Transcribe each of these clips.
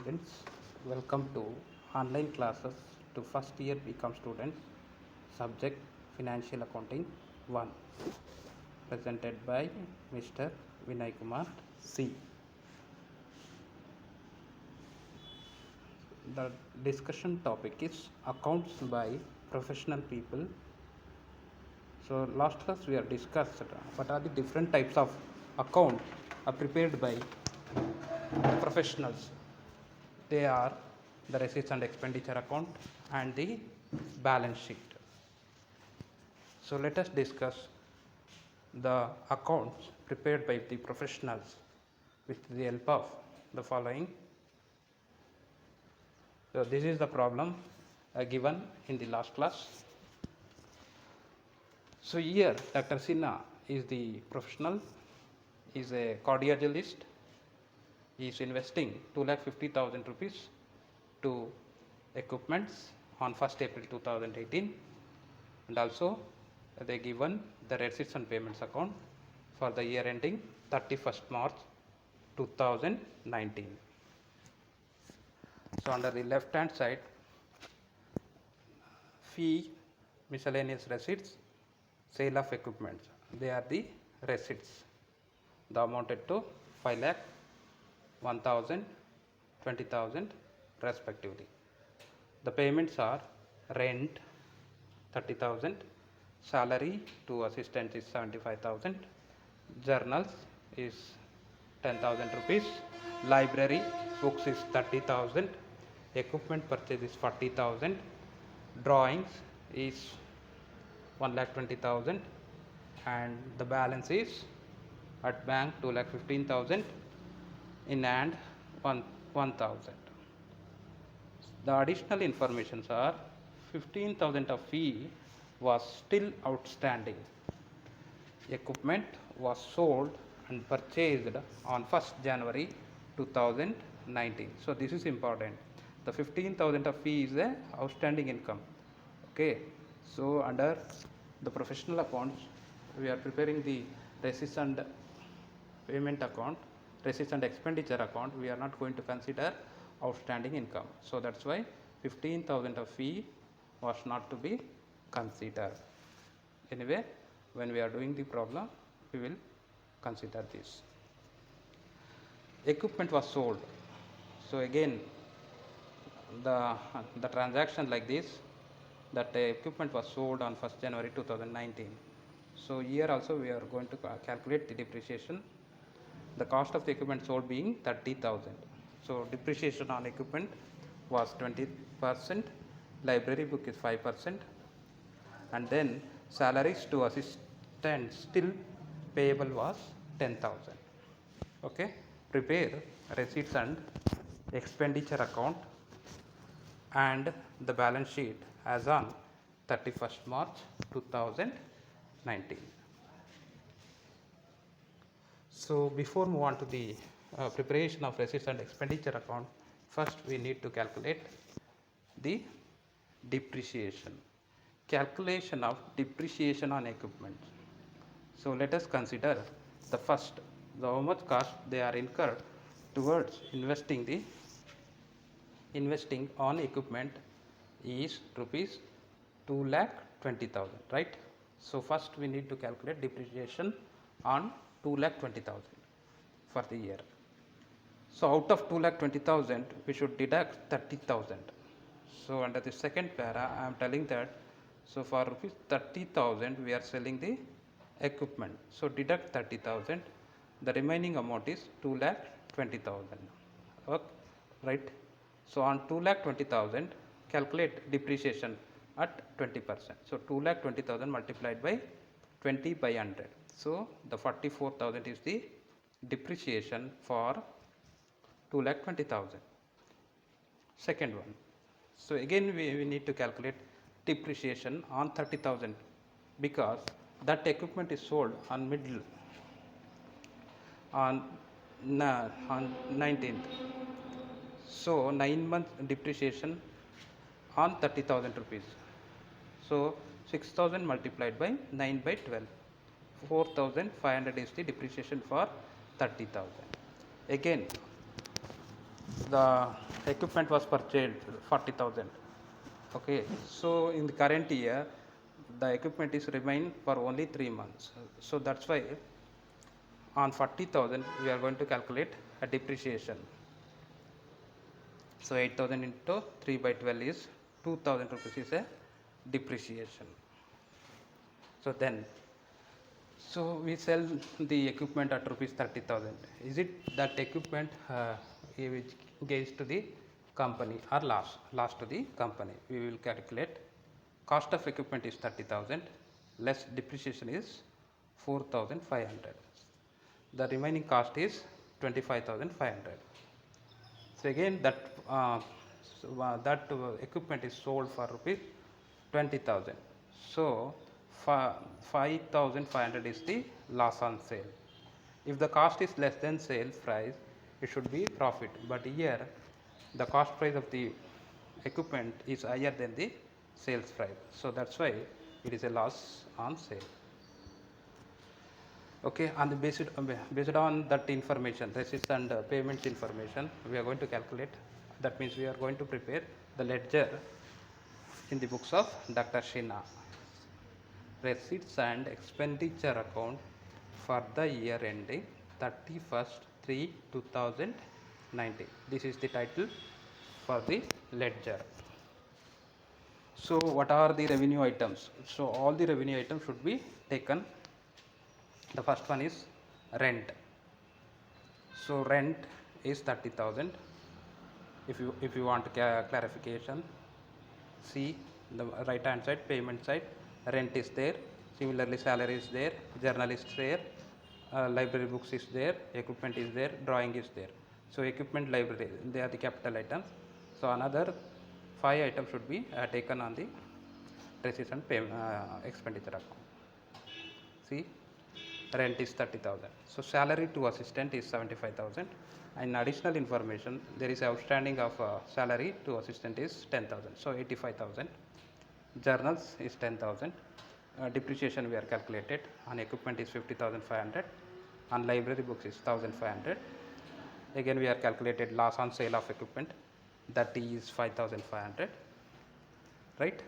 students, welcome to online classes to first year BCom students, subject Financial Accounting 1, presented by Mr. Vinay Kumar C. The discussion topic is accounts by professional people. So last class we have discussed what are the different types of accounts are prepared by professionals. They are the receipts and expenditure account and the balance sheet. So let us discuss the accounts prepared by the professionals with the help of the following. So this is the problem given in the last class. So here Dr. Sinha is the professional, is a cardiologist. He is investing 2,50,000 rupees to equipments on 1st April 2018, and also they given the receipts and payments account for the year ending 31st March 2019. So under the left hand side, fee, miscellaneous receipts, sale of equipment, they are the receipts. The amounted to 5 lakh, 1,000, 20,000 respectively. The payments are rent 30,000, salary to assistants is 75,000, journals is 10,000 rupees, library books is 30,000, equipment purchase is 40,000, drawings is 1,20,000, and the balance is at bank 2,15,000, in hand 1,000. The additional informations are 15,000 of fee was still outstanding. Equipment was sold and purchased on 1st January 2019. So this is important. The 15,000 of fee is a outstanding income. Okay. So under the professional accounts, we are preparing the receipts and payment account, receipts and expenditure account. We are not going to consider outstanding income. So that's why 15,000 of fee was not to be considered. Anyway, when we are doing the problem, we will consider this. Equipment was sold. So again, the transaction like this, that equipment was sold on 1st January 2019. So here also we are going to calculate the depreciation. The cost of the equipment sold being 30,000. So depreciation on equipment was 20%, library book is 5%, and then salaries to assistants still payable was 10,000. Okay, prepare receipts and expenditure account and the balance sheet as on 31st March 2019. So before move on to the preparation of receipts and expenditure account, first we need to calculate the depreciation. Calculation of depreciation on equipment. So let us consider the first, the how much cost they are incurred towards investing on equipment is rupees 2,20,000, right? So first we need to calculate depreciation on 2,20,000 for the year. So out of 2,20,000 we should deduct 30,000. So under the second para I am telling that, so for rupees 30,000 we are selling the equipment. So deduct 30,000, the remaining amount is 2,20,000. Okay, right? So on 2,20,000 calculate depreciation at 20%. So 2,20,000 multiplied by 20 by 100. So the 44,000 is the depreciation for 2,20,000. Second one. So again we need to calculate depreciation on 30,000 because that equipment is sold on middle on 19th. So 9 months depreciation on 30,000 rupees. So 6,000 multiplied by 9 by 12. 4,500 is the depreciation for 30,000. Again the equipment was purchased 40,000. Okay, so in the current year, the equipment is remain for only 3 months. So that's why on 40,000 we are going to calculate a depreciation. So 8,000 into 3 by 12 is 2,000 rupees is a depreciation. So then, so we sell the equipment at rupees 30,000. Is it that equipment which gains to the company or loss to the company? We will calculate cost of equipment is 30,000 less depreciation is 4,500. The remaining cost is 25,500. So again that equipment is sold for rupees 20,000. So 5,500 is the loss on sale. If the cost is less than sales price, it should be profit. But here the cost price of the equipment is higher than the sales price. So that's why it is a loss on sale. Okay, and based on that information, receipts and payments information, we are going to calculate. That means we are going to prepare the ledger in the books of Dr. Shina. Receipts and expenditure account for the year ending 31st/3/2019. This is the title for the ledger. So what are the revenue items? So all the revenue items should be taken. The first one is rent. So rent is 30,000. If you want clarification, see the right hand side, payment side, rent is there. Similarly, salary is there, journal is there, library books is there, equipment is there, drawing is there. So equipment, library, they are the capital items. So another 5 items should be taken on the receipts and expenditure account. See, rent is 30,000. So salary to assistant is 75,000. And additional information, there is outstanding of salary to assistant is 10,000. So 85,000. Journals is 10,000. Depreciation we are calculated. On equipment is 50,500. On library books is 1,500. Again we are calculated loss on sale of equipment, that is 5,500. Right.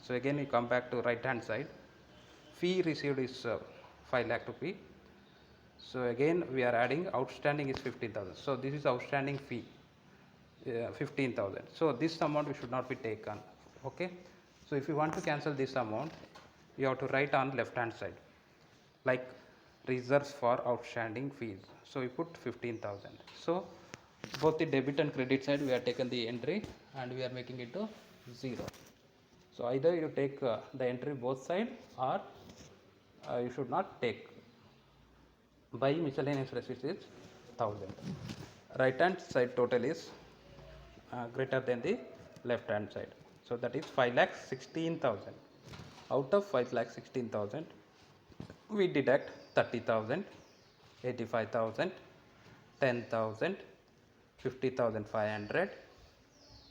So again we come back to right hand side. Fee received is 5 lakh rupee. So again we are adding outstanding is 15,000. So this is outstanding fee, 15,000. So this amount we should not be taken. Okay. So if you want to cancel this amount, you have to write on left hand side like reserves for outstanding fees. So we put 15,000. So both the debit and credit side we have taken the entry and we are making it to 0. So either you take the entry both side or you should not take. By miscellaneous receipts is 1,000. Right hand side total is greater than the left hand side. So that is 5,16,000. Out of 5,16,000, we deduct 30,000, 85,000, 10,000, 50,500,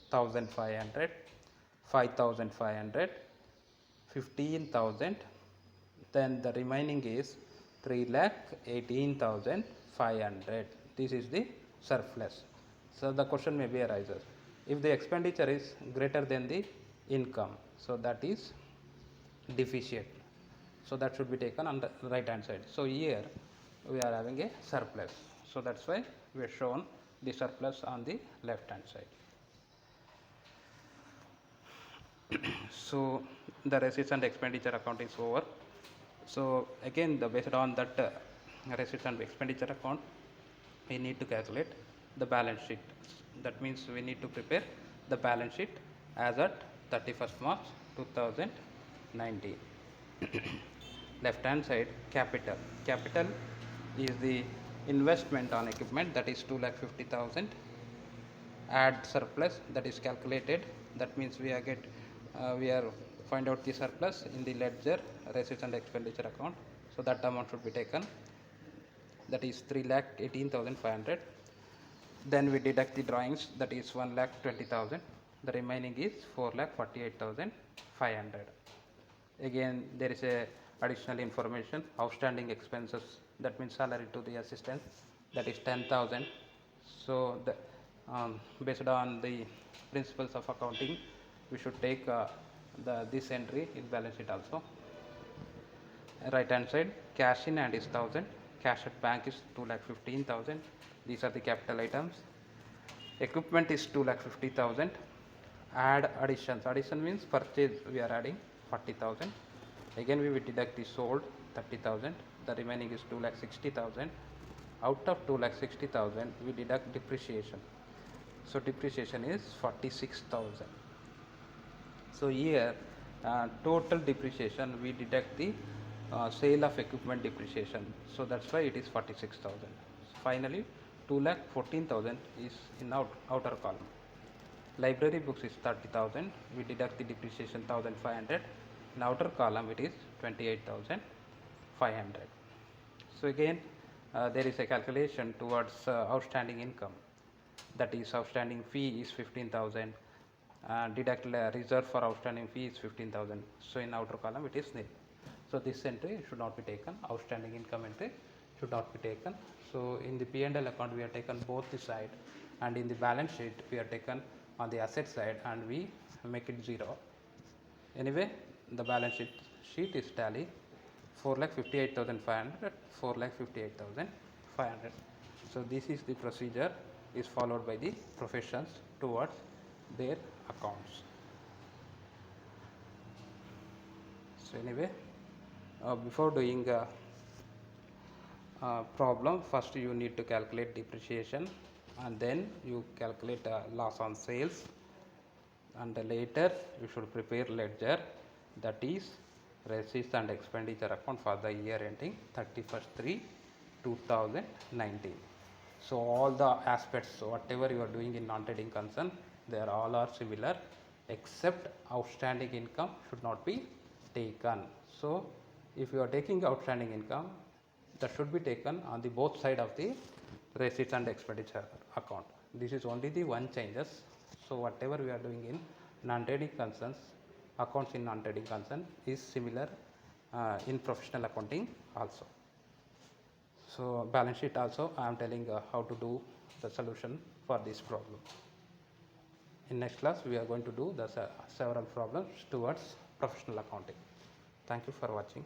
1,500, 5,500, 15,000. Then the remaining is 3,18,500. This is the surplus. So the question may be arises, if the expenditure is greater than the income, so that is deficit. So that should be taken on the right hand side. So here we are having a surplus. So that's why we have shown the surplus on the left hand side. So the receipts and expenditure account is over. So again based on that receipts and expenditure account, we need to calculate the balance sheet. That means we need to prepare the balance sheet as at 31st March 2019. Left hand side, capital. Capital is the investment on equipment, that is 2,50,000. Add surplus, that is calculated. That means we are find out the surplus in the ledger receipts and expenditure account. So that amount should be taken, that is 3,18,500. Then we deduct the drawings, that is 1,20,000. The remaining is 4,48,500. Again there is a additional information, outstanding expenses, that means salary to the assistant, that is 10,000. So based on the principles of accounting, we should take this entry in balance sheet also. Right hand side, cash in hand is 1000, cash at bank is 2,15,000. These are the capital items. Equipment is 2,50,000. Add additions. Addition means purchase, we are adding 40,000. Again we will deduct the sold 30,000. The remaining is 2,60,000. Out of 2,60,000 we deduct depreciation. So depreciation is 46,000. So here total depreciation we deduct the sale of equipment depreciation. So that's why it is 46,000. Finally 2,14,000 is in outer column. Library books is 30,000. We deduct the depreciation 1,500. In outer column it is 28,500. So again there is a calculation towards outstanding income. That is outstanding fee is 15,000. Deduct reserve for outstanding fee is 15,000. So in outer column it is nil. So this entry should not be taken. Outstanding income entry should not be taken. So in the P&L account we have taken both the side, and in the balance sheet we have taken on the asset side and we make it 0. Anyway, the balance sheet is tally 4,58,500, 4,58,500. So this is the procedure is followed by the professions towards their accounts. So anyway, before doing problem, first you need to calculate depreciation, and then you calculate loss on sales, and later you should prepare ledger, that is receipts and expenditure account for the year ending 31st/3/2019. So all the aspects, whatever you are doing in non-trading concern, they are all are similar, except outstanding income should not be taken. So if you are taking outstanding income, that should be taken on the both side of the receipts and expenditure account. This is only the one changes. So whatever we are doing in non-trading concerns, accounts in non-trading concern is similar in professional accounting also. So balance sheet also I am telling how to do the solution for this problem. In next class we are going to do the several problems towards professional accounting. Thank you for watching.